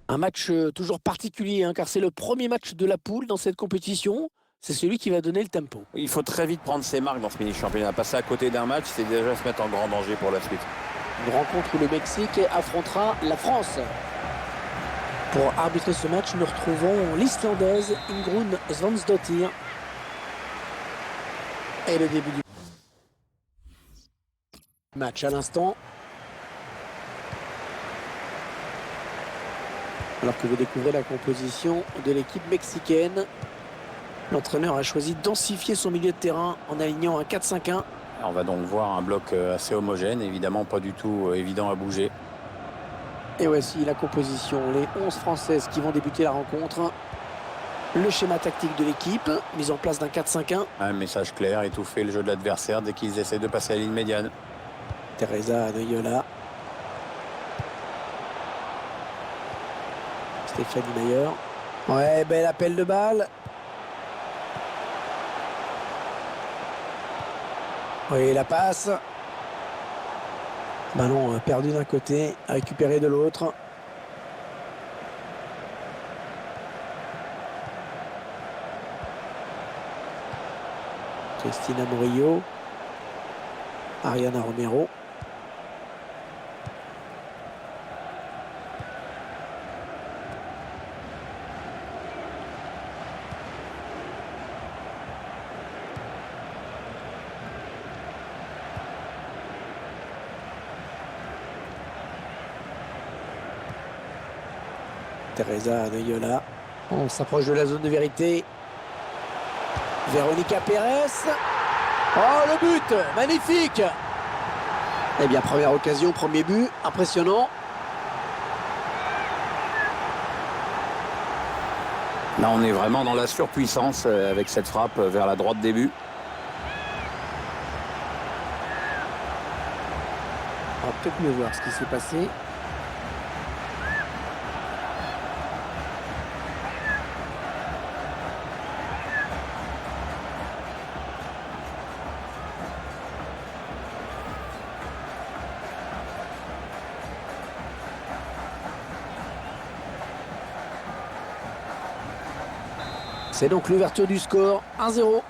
Un match toujours particulier, hein, car c'est le premier match de la poule dans cette compétition. C'est celui qui va donner le tempo. Il faut très vite prendre ses marques dans ce mini-championnat. Passer à côté d'un match, c'est déjà se mettre en grand danger pour la suite. Une rencontre où le Mexique affrontera la France. Pour arbitrer ce match, nous retrouvons l'Islandaise Ingrun Svansdottir. Et le début du match à l'instant. Alors que vous découvrez la composition de l'équipe mexicaine, l'entraîneur a choisi de densifier son milieu de terrain en alignant un 4-5-1. On va donc voir un bloc assez homogène, évidemment pas du tout évident à bouger. Et voici la composition, les 11 Françaises qui vont débuter la rencontre. Le schéma tactique de l'équipe, mise en place d'un 4-5-1. Un message clair, étouffer le jeu de l'adversaire dès qu'ils essaient de passer à la ligne médiane. Teresa Noyola. Stéphanie Mayer. Ouais, bel appel de balle. Oui, la passe. Ballon perdu d'un côté, récupéré de l'autre. Cristina Murillo. Ariana Romero. Teresa Noyola. On s'approche de la zone de vérité. Véronica Pérez. Oh, le but! Magnifique! Eh bien, première occasion, premier but. Impressionnant. Là, on est vraiment dans la surpuissance avec cette frappe vers la droite début. On va peut-être mieux voir ce qui s'est passé. C'est donc l'ouverture du score, 1-0.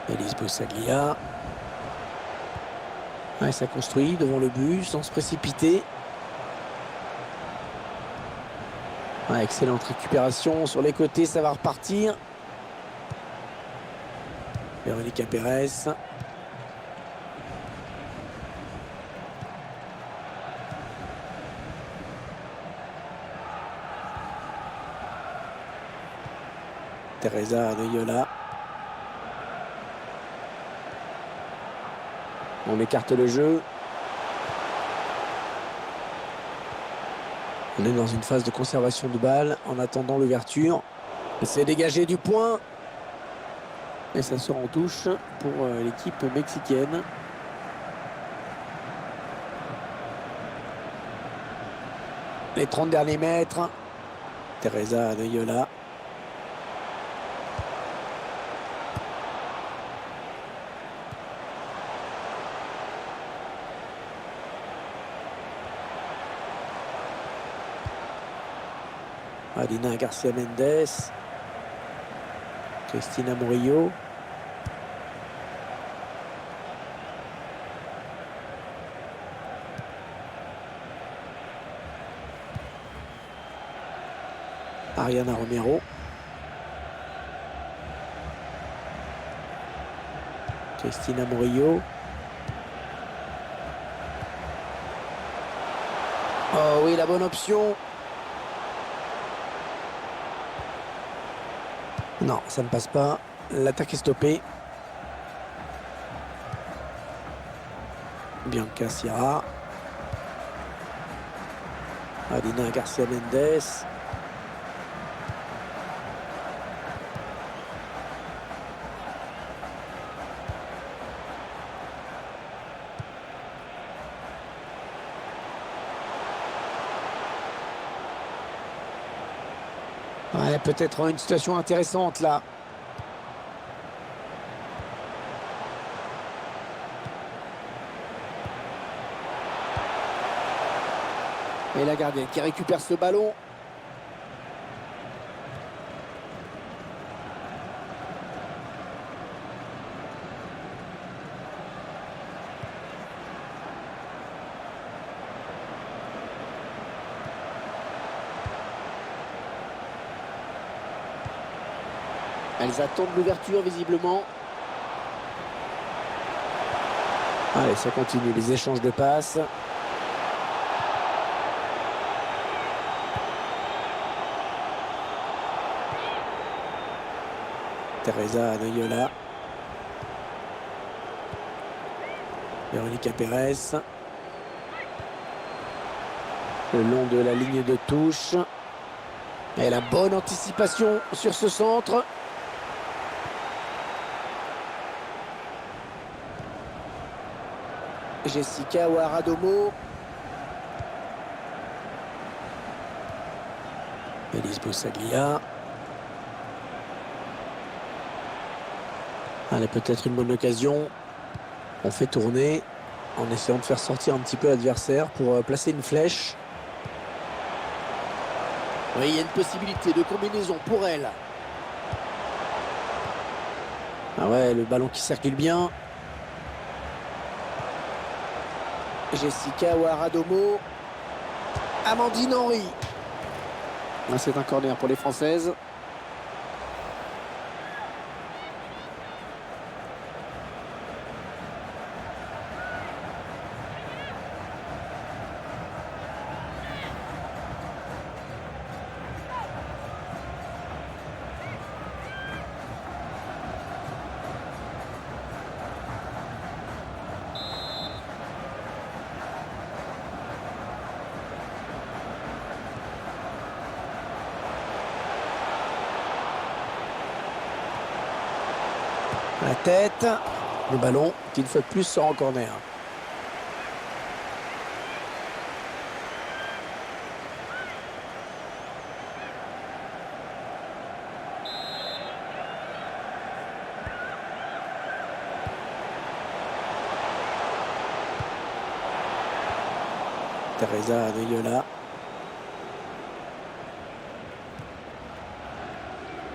Elise Bossaglia. Ouais, ça construit devant le but sans se précipiter. Ouais, excellente récupération sur les côtés, ça va repartir. Véronica Pérez. Teresa Noyola. On écarte le jeu. On est dans une phase de conservation de balle en attendant l'ouverture. C'est dégagé du point. Et ça sort en touche pour l'équipe mexicaine. Les 30 derniers mètres. Teresa Noyola. Alina Garcia Mendes. Cristina Murillo. Ariana Romero. Cristina Murillo. Oh oui, la bonne option. Non, ça ne passe pas. L'attaque est stoppée. Bianca Sierra. Alina Garcia Mendes. Ouais, peut-être une situation intéressante là. Et la gardienne qui récupère ce ballon. Elles attendent l'ouverture visiblement. Allez, ça continue, les échanges de passes. Teresa Noyola. Véronica Pérez. Le long de la ligne de touche. Et la bonne anticipation sur ce centre. Jessica Ouaradomo. Elise Bossaglia. Allez, peut-être une bonne occasion. On fait tourner en essayant de faire sortir un petit peu l'adversaire pour placer une flèche. Oui, il y a une possibilité de combinaison pour elle. Ah ouais, le ballon qui circule bien. Jessica Ouaradomo. Amandine Henry. C'est un corner pour les Françaises. La tête, le ballon qui une fois de plus sort en corner. Teresa Noyola.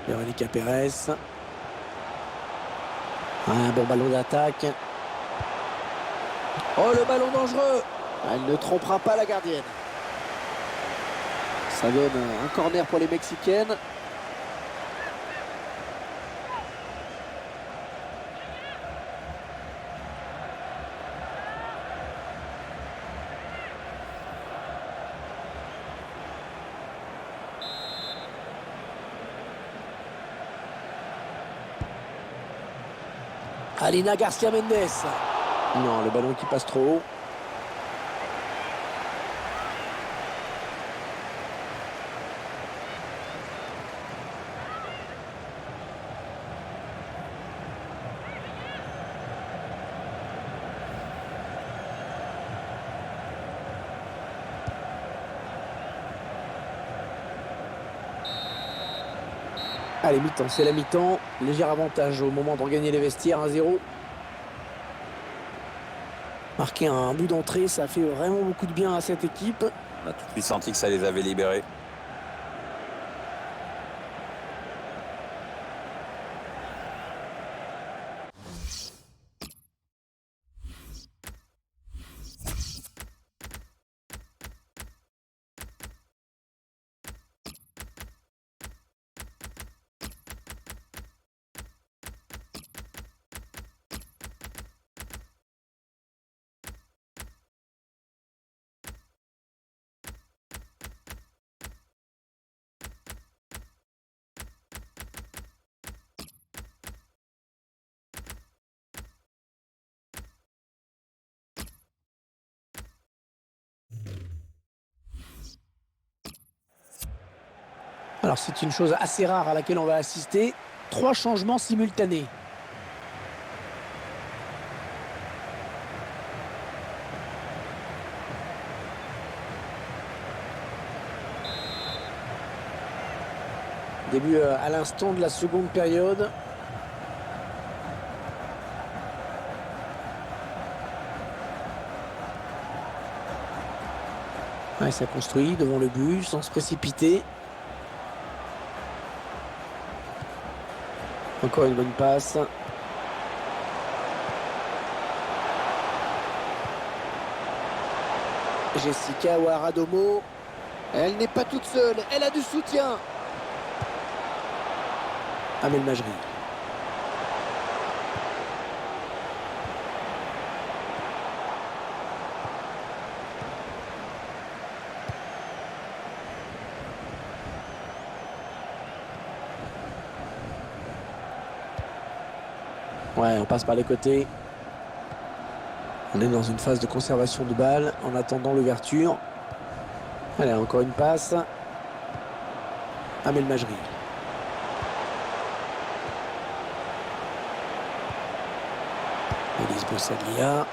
Véronica Pérez. Un bon ballon d'attaque. Oh, le ballon dangereux. Elle ne trompera pas la gardienne. Ça donne un corner pour les Mexicaines. Alina Garcia Mendes. Non, le ballon qui passe trop haut. Allez, mi-temps, c'est la mi-temps. Léger avantage au moment de regagner les vestiaires, 1-0. Marquer un but d'entrée, ça fait vraiment beaucoup de bien à cette équipe. On a tout de suite senti que ça les avait libérés. Alors, c'est une chose assez rare à laquelle on va assister. 3 changements simultanés. Début à l'instant de la seconde période. Ouais, ça construit devant le but sans se précipiter. Encore une bonne passe. Jessica Ouaradomo. Elle n'est pas toute seule, elle a du soutien. Amel Majri. Ouais, on passe par les côtés. On est dans une phase de conservation de balle en attendant l'ouverture. Allez, encore une passe. Amel Majri. Elise Bossaglia.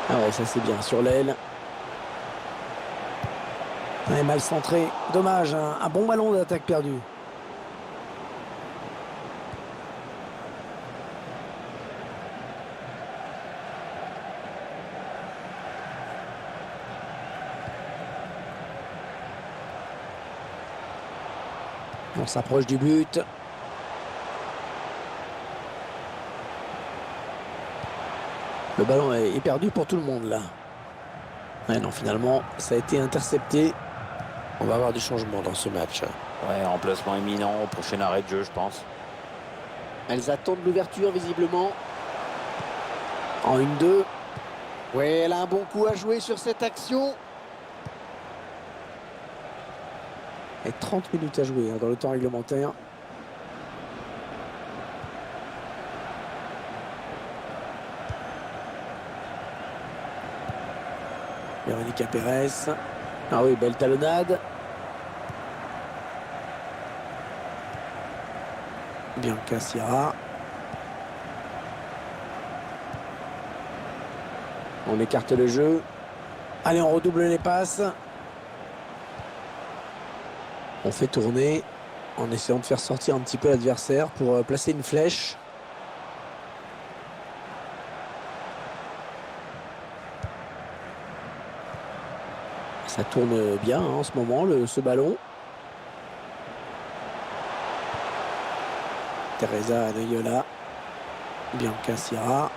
Ah ouais, ça c'est bien sur l'aile. Ouais, mal centré. Dommage, un bon ballon d'attaque perdu. On s'approche du but. Le ballon est perdu pour tout le monde là. Ouais, non, finalement, ça a été intercepté. On va avoir du changement dans ce match. Ouais, remplacement imminent au prochain arrêt de jeu, je pense. Elles attendent l'ouverture visiblement. En 1-2. Ouais, elle a un bon coup à jouer sur cette action. Et 30 minutes à jouer dans le temps réglementaire. Véronica Pérez. Ah oui, belle talonnade. Bianca Sierra. On écarte le jeu. Allez, on redouble les passes. On fait tourner en essayant de faire sortir un petit peu l'adversaire pour placer une flèche. Ça tourne bien hein, en ce moment, ce ballon. Teresa Anayola. Bianca Sierra.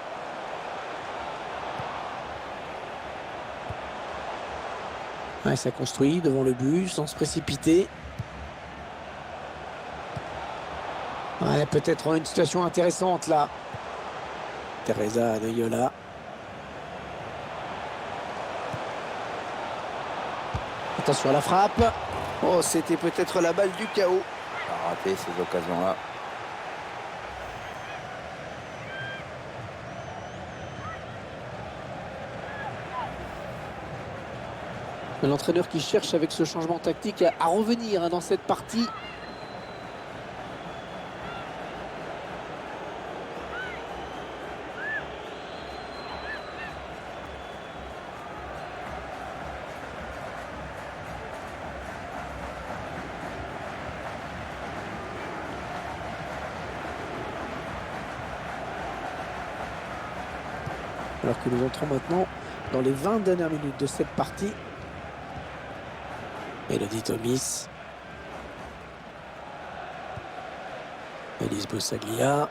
Ouais, ça construit devant le but sans se précipiter. Ouais, peut-être une situation intéressante là. Teresa Anayola. Attention à la frappe. Oh, c'était peut-être la balle du chaos. On a raté ces occasions-là. L'entraîneur qui cherche avec ce changement tactique à revenir hein, dans cette partie. Alors que nous entrons maintenant dans les 20 dernières minutes de cette partie. Elodie Thomis. Elise Bossaglia.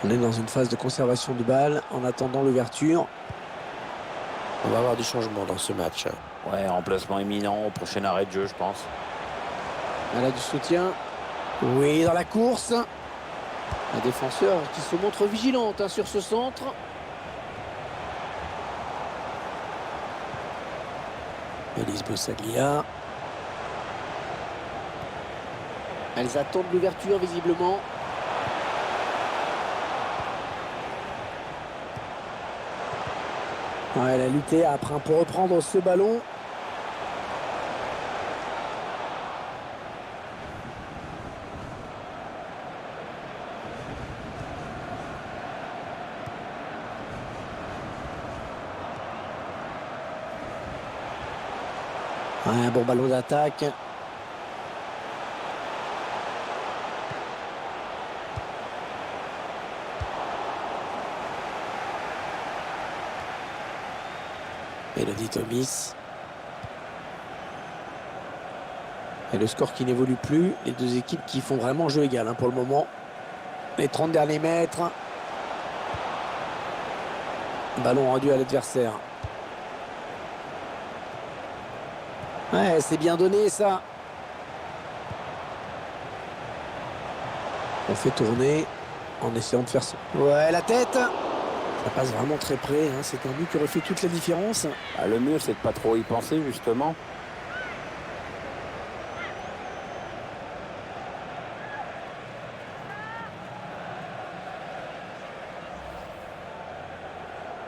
On est dans une phase de conservation de balle en attendant l'ouverture. On va avoir du changement dans ce match. Ouais, remplacement imminent au prochain arrêt de jeu, je pense. Elle a du soutien. Oui, dans la course. La défenseur qui se montre vigilante hein, sur ce centre. Elise Bossaglia. Elles attendent l'ouverture visiblement. Ouais, elle a lutté après pour reprendre ce ballon. Ouais, un bon ballon d'attaque. Tomis. Et le score qui n'évolue plus. Les deux équipes qui font vraiment jeu égal pour le moment. Les 30 derniers mètres. Ballon rendu à l'adversaire. Ouais, c'est bien donné ça. On fait tourner en essayant de faire ça. Ouais, la tête. Ça passe vraiment très près. C'est un but qui aurait fait toute la différence. Ah, le mieux, c'est de pas trop y penser, justement.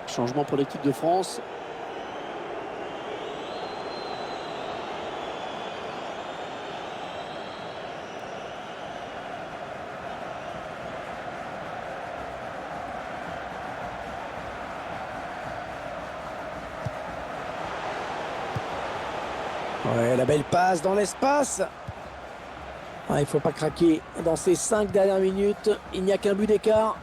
Changement pour l'équipe de France. Ouais, la belle passe dans l'espace. Il ne faut pas craquer. Dans ces 5 dernières minutes, il n'y a qu'un but d'écart.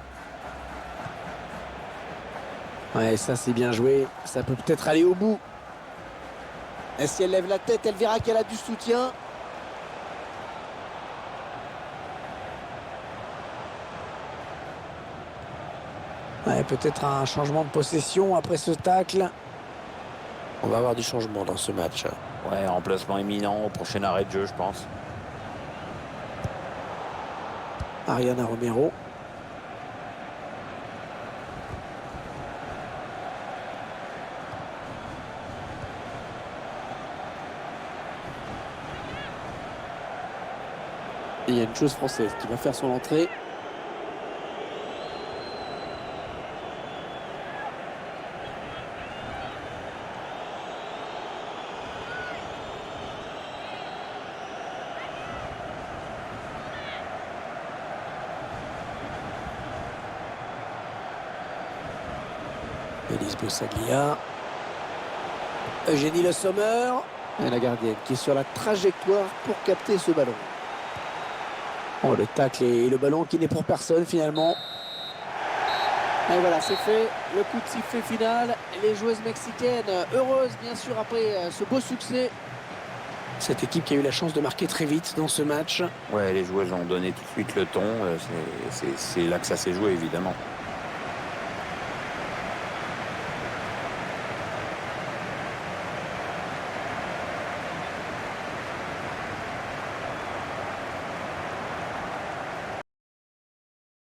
Ouais, ça c'est bien joué. Ça peut peut-être aller au bout. Et si elle lève la tête, elle verra qu'elle a du soutien. Ouais, peut-être un changement de possession après ce tacle. On va avoir du changement dans ce match. Ouais, remplacement imminent au prochain arrêt de jeu, je pense. Ariana Romero. Et il y a une chose française qui va faire son entrée. Elise Bossaglia. Eugénie Le Sommer. Et la gardienne qui est sur la trajectoire pour capter ce ballon. Oh, le tacle et le ballon qui n'est pour personne finalement. Et voilà, c'est fait. Le coup de sifflet final. Les joueuses mexicaines heureuses bien sûr après ce beau succès. Cette équipe qui a eu la chance de marquer très vite dans ce match. Ouais, les joueuses ont donné tout de suite le ton. C'est là que ça s'est joué, évidemment.